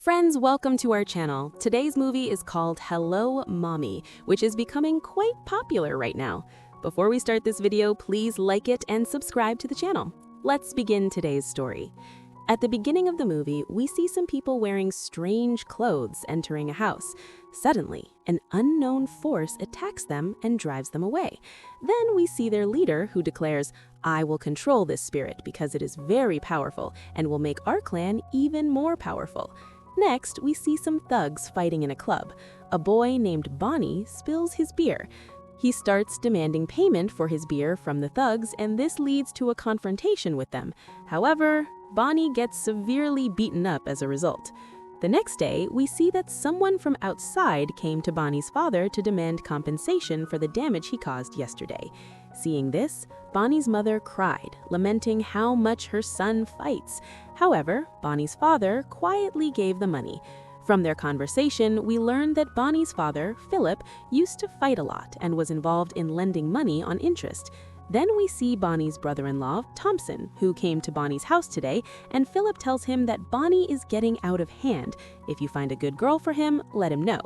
Friends, welcome to our channel. Today's movie is called Hello, Mommy, which is becoming quite popular right now. Before we start this video, please like it and subscribe to the channel. Let's begin today's story. At the beginning of the movie, we see some people wearing strange clothes entering a house. Suddenly, an unknown force attacks them and drives them away. Then we see their leader, who declares, "I will control this spirit because it is very powerful and will make our clan even more powerful." Next, we see some thugs fighting in a club. A boy named Boney spills his beer. He starts demanding payment for his beer from the thugs, and this leads to a confrontation with them. However, Boney gets severely beaten up as a result. The next day, we see that someone from outside came to Boney's father to demand compensation for the damage he caused yesterday. Seeing this, Boney's mother cried, lamenting how much her son fights. However, Boney's father quietly gave the money. From their conversation, we learn that Boney's father, Philip, used to fight a lot and was involved in lending money on interest. Then we see Boney's brother-in-law, Thompson, who came to Boney's house today, and Philip tells him that Boney is getting out of hand. If you find a good girl for him, let him know.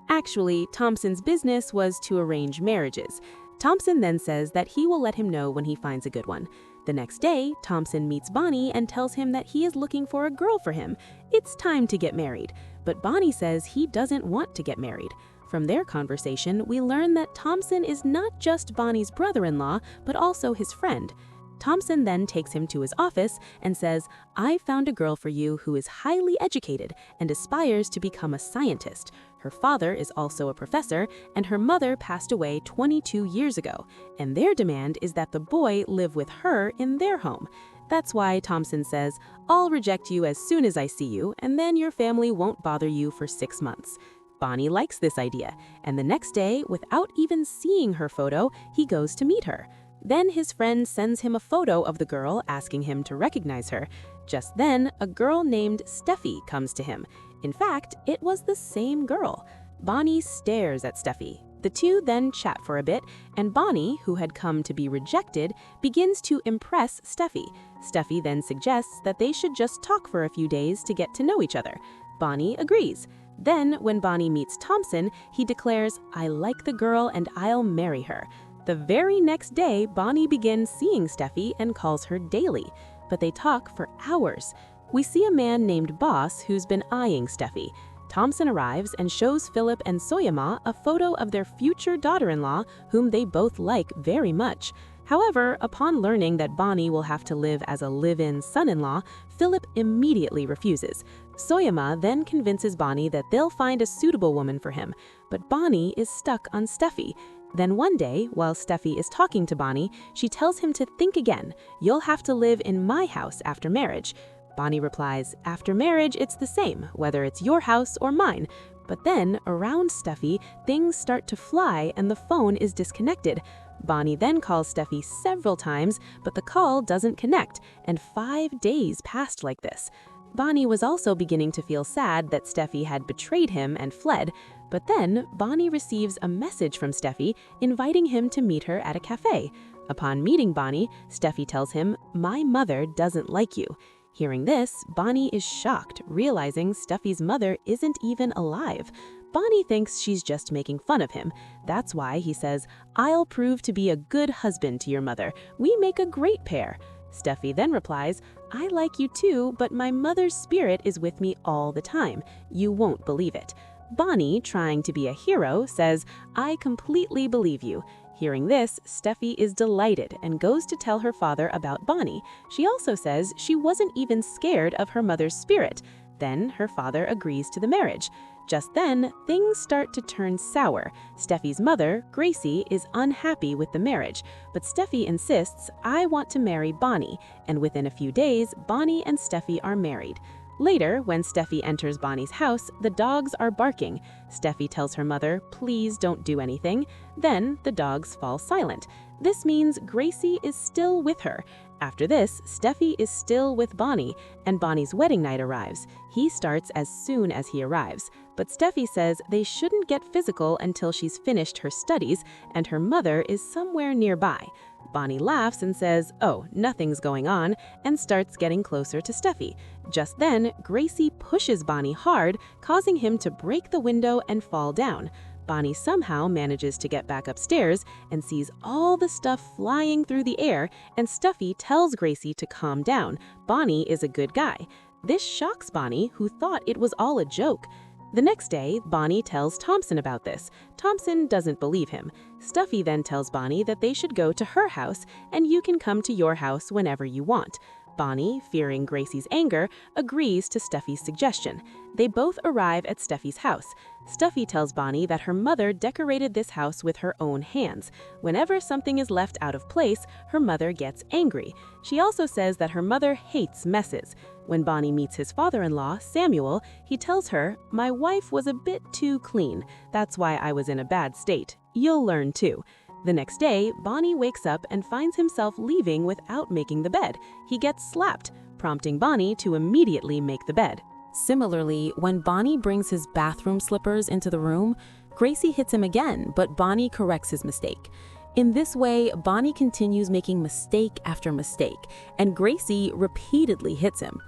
Actually, Thompson's business was to arrange marriages. Thompson then says that he will let him know when he finds a good one. The next day, Thompson meets Boney and tells him that he is looking for a girl for him. It's time to get married. But Boney says he doesn't want to get married. From their conversation, we learn that Thompson is not just Boney's brother-in-law, but also his friend. Thompson then takes him to his office and says, "I found a girl for you who is highly educated and aspires to become a scientist. Her father is also a professor, and her mother passed away 22 years ago, and their demand is that the boy live with her in their home." That's why Thompson says, "I'll reject you as soon as I see you, and then your family won't bother you for 6 months." Boney likes this idea, and the next day, without even seeing her photo, he goes to meet her. Then his friend sends him a photo of the girl, asking him to recognize her. Just then, a girl named Stephy comes to him. In fact, it was the same girl. Boney stares at Stephy. The two then chat for a bit, and Boney, who had come to be rejected, begins to impress Stephy. Stephy then suggests that they should just talk for a few days to get to know each other. Boney agrees. Then, when Boney meets Thompson, he declares, "I like the girl and I'll marry her." The very next day, Boney begins seeing Stephy and calls her daily, but they talk for hours. We see a man named Boss who's been eyeing Stephy. Thompson arrives and shows Philip and Soyama a photo of their future daughter-in-law, whom they both like very much. However, upon learning that Boney will have to live as a live-in son-in-law, Philip immediately refuses. Soyama then convinces Boney that they'll find a suitable woman for him, but Boney is stuck on Stephy. Then one day, while Stephy is talking to Boney, she tells him to think again. "You'll have to live in my house after marriage." Boney replies, "After marriage, it's the same, whether it's your house or mine." But then, around Stephy, things start to fly and the phone is disconnected. Boney then calls Stephy several times, but the call doesn't connect, and 5 days passed like this. Boney was also beginning to feel sad that Stephy had betrayed him and fled, but then Boney receives a message from Stephy inviting him to meet her at a cafe. Upon meeting Boney, Stephy tells him, "My mother doesn't like you." Hearing this, Boney is shocked, realizing Stephy's mother isn't even alive. Boney thinks she's just making fun of him. That's why he says, "I'll prove to be a good husband to your mother. We make a great pair." Stephy then replies, "I like you too, but my mother's spirit is with me all the time. You won't believe it." Boney, trying to be a hero, says, "I completely believe you." Hearing this, Stephy is delighted and goes to tell her father about Boney. She also says she wasn't even scared of her mother's spirit. Then her father agrees to the marriage. Just then, things start to turn sour. Stephy's mother, Gracie, is unhappy with the marriage, but Stephy insists, "I want to marry Boney," and within a few days, Boney and Stephy are married. Later, when Stephy enters Boney's house, the dogs are barking. Stephy tells her mother, "Please don't do anything." Then the dogs fall silent. This means Gracie is still with her. After this, Stephy is still with Boney, and Boney's wedding night arrives. He starts as soon as he arrives, but Stephy says they shouldn't get physical until she's finished her studies, and her mother is somewhere nearby. Boney laughs and says, "Oh, nothing's going on," and starts getting closer to Stephy. Just then, Gracie pushes Boney hard, causing him to break the window and fall down. Boney somehow manages to get back upstairs and sees all the stuff flying through the air, and Stephy tells Gracie to calm down. Boney is a good guy. This shocks Boney, who thought it was all a joke. The next day, Boney tells Thompson about this. Thompson doesn't believe him. Stephy then tells Boney that they should go to her house and you can come to your house whenever you want. Boney, fearing Gracie's anger, agrees to Stephy's suggestion. They both arrive at Stephy's house. Stephy tells Boney that her mother decorated this house with her own hands. Whenever something is left out of place, her mother gets angry. She also says that her mother hates messes. When Boney meets his father-in-law, Samuel, he tells her, "My wife was a bit too clean. That's why I was in a bad state. You'll learn too." The next day, Boney wakes up and finds himself leaving without making the bed. He gets slapped, prompting Boney to immediately make the bed. Similarly, when Boney brings his bathroom slippers into the room, Gracie hits him again, but Boney corrects his mistake. In this way, Boney continues making mistake after mistake, and Gracie repeatedly hits him.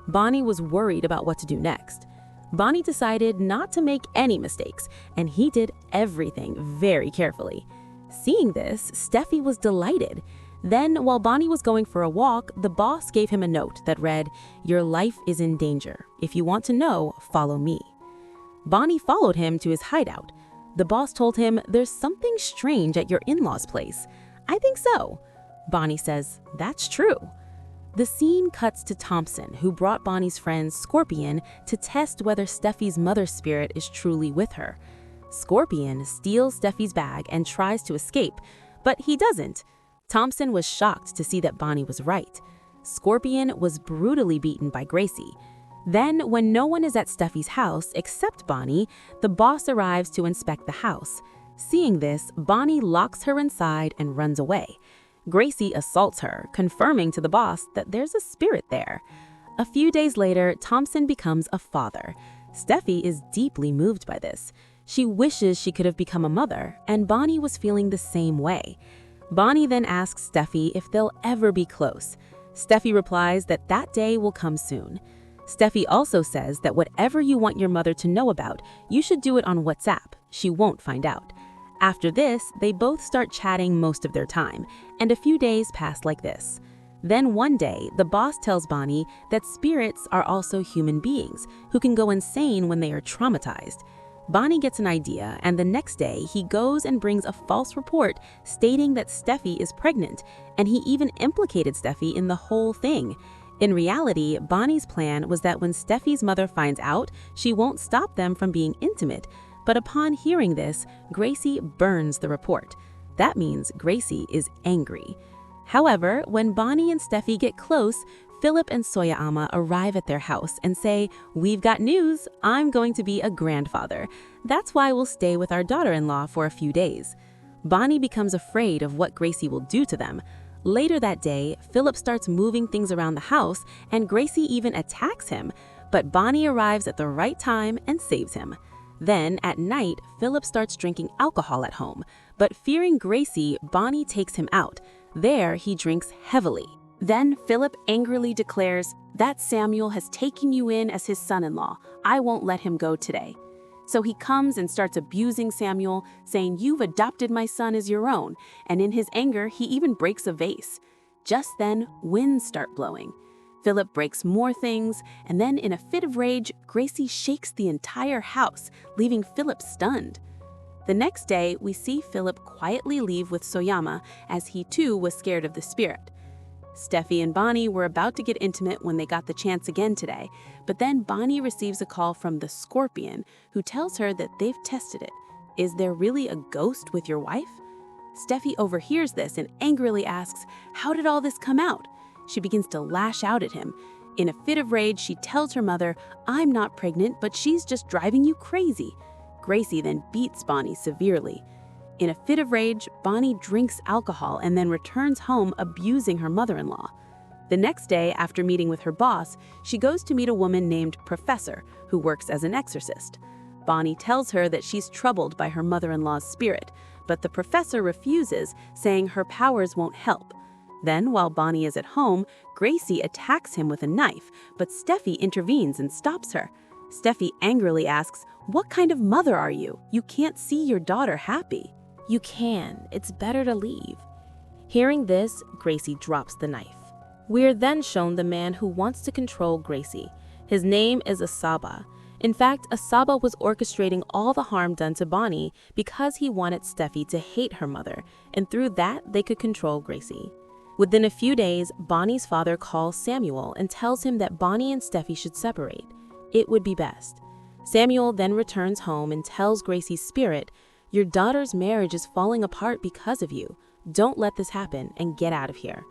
Boney was worried about what to do next. Boney decided not to make any mistakes, and he did everything very carefully. Seeing this, Stephy was delighted. Then, while Boney was going for a walk, the boss gave him a note that read, "Your life is in danger. If you want to know, follow me." Boney followed him to his hideout. The boss told him, "There's something strange at your in-laws' place." "I think so." Boney says, "That's true." The scene cuts to Thompson, who brought Boney's friend Scorpion to test whether Stephy's mother spirit is truly with her. Scorpion steals Stephy's bag and tries to escape, but he doesn't. Thompson was shocked to see that Boney was right. Scorpion was brutally beaten by Gracie. Then, when no one is at Stephy's house except Boney, the boss arrives to inspect the house. Seeing this, Boney locks her inside and runs away. Gracie assaults her, confirming to the boss that there's a spirit there. A few days later, Thompson becomes a father. Stephy is deeply moved by this. She wishes she could have become a mother, and Boney was feeling the same way. Boney then asks Stephy if they'll ever be close. Stephy replies that that day will come soon. Stephy also says that whatever you want your mother to know about, you should do it on WhatsApp. She won't find out. After this, they both start chatting most of their time, and a few days pass like this. Then one day, the boss tells Boney that spirits are also human beings who can go insane when they are traumatized. Boney gets an idea, and the next day he goes and brings a false report stating that Stephy is pregnant, and he even implicated Stephy in the whole thing. In reality, Boney's plan was that when Stephy's mother finds out, she won't stop them from being intimate. But upon hearing this, Gracie burns the report. That means Gracie is angry. However, when Boney and Stephy get close, Philip and Soyama arrive at their house and say, "We've got news. I'm going to be a grandfather. That's why we'll stay with our daughter-in-law for a few days." Boney becomes afraid of what Gracie will do to them. Later that day, Philip starts moving things around the house, and Gracie even attacks him. But Boney arrives at the right time and saves him. Then, at night, Philip starts drinking alcohol at home. But fearing Gracie, Boney takes him out. There, he drinks heavily. Then Philip angrily declares, "That Samuel has taken you in as his son-in-law. I won't let him go today." So he comes and starts abusing Samuel, saying, "You've adopted my son as your own," and in his anger, he even breaks a vase. Just then, winds start blowing. Philip breaks more things, and then in a fit of rage, Gracie shakes the entire house, leaving Philip stunned. The next day, we see Philip quietly leave with Soyama, as he too was scared of the spirit. Stephy and Boney were about to get intimate when they got the chance again today, but then Boney receives a call from the Scorpion, who tells her that they've tested it. "Is there really a ghost with your wife?" Stephy overhears this and angrily asks, "How did all this come out?" She begins to lash out at him. In a fit of rage, she tells her mother, "I'm not pregnant, but she's just driving you crazy." Gracie then beats Boney severely. In a fit of rage, Boney drinks alcohol and then returns home abusing her mother-in-law. The next day, after meeting with her boss, she goes to meet a woman named Professor, who works as an exorcist. Boney tells her that she's troubled by her mother-in-law's spirit, but the professor refuses, saying her powers won't help. Then, while Boney is at home, Gracie attacks him with a knife, but Steffi intervenes and stops her. Steffi angrily asks, "What kind of mother are you? You can't see your daughter happy." "You can. It's better to leave." Hearing this, Gracie drops the knife. We're then shown the man who wants to control Gracie. His name is Asaba. In fact, Asaba was orchestrating all the harm done to Boney because he wanted Steffi to hate her mother, and through that, they could control Gracie. Within a few days, Bonnie's father calls Samuel and tells him that Boney and Steffi should separate. It would be best. Samuel then returns home and tells Gracie's spirit, "Your daughter's marriage is falling apart because of you. Don't let this happen and get out of here."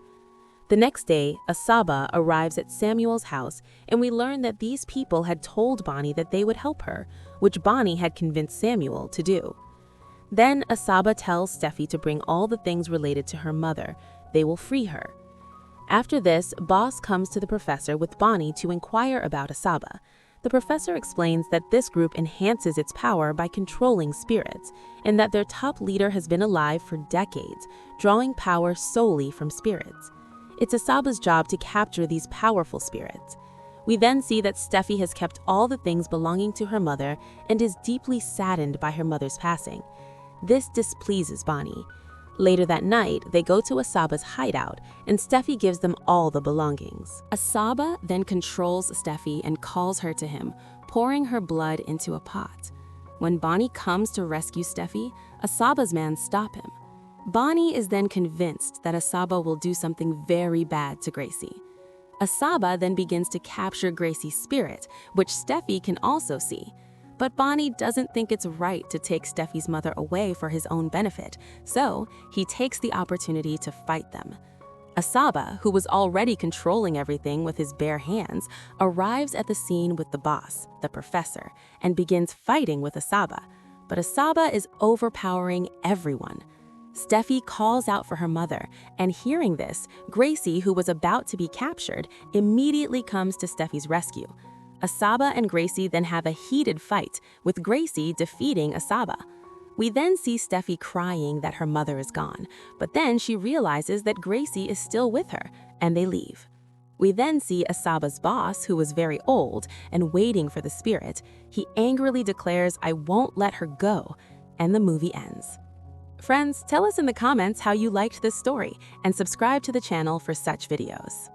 The next day, Asaba arrives at Samuel's house, and we learn that these people had told Bonnie that they would help her, which Bonnie had convinced Samuel to do. Then Asaba tells Steffi to bring all the things related to her mother. They will free her. After this, Boss comes to the professor with Bonnie to inquire about Asaba. The professor explains that this group enhances its power by controlling spirits, and that their top leader has been alive for decades, drawing power solely from spirits. It's Asaba's job to capture these powerful spirits. We then see that Steffi has kept all the things belonging to her mother and is deeply saddened by her mother's passing. This displeases Bonnie. Later that night, they go to Asaba's hideout, and Steffi gives them all the belongings. Asaba then controls Steffi and calls her to him, pouring her blood into a pot. When Bonnie comes to rescue Steffi, Asaba's men stop him. Bonnie is then convinced that Asaba will do something very bad to Gracie. Asaba then begins to capture Gracie's spirit, which Steffi can also see. But Bonnie doesn't think it's right to take Steffi's mother away for his own benefit, so he takes the opportunity to fight them. Asaba, who was already controlling everything with his bare hands, arrives at the scene with the boss, the professor, and begins fighting with Asaba. But Asaba is overpowering everyone. Steffi calls out for her mother, and hearing this, Gracie, who was about to be captured, immediately comes to Steffi's rescue. Asaba and Gracie then have a heated fight, with Gracie defeating Asaba. We then see Steffi crying that her mother is gone, but then she realizes that Gracie is still with her, and they leave. We then see Asaba's boss, who was very old and waiting for the spirit. He angrily declares, "I won't let her go," and the movie ends. Friends, tell us in the comments how you liked this story, and subscribe to the channel for such videos.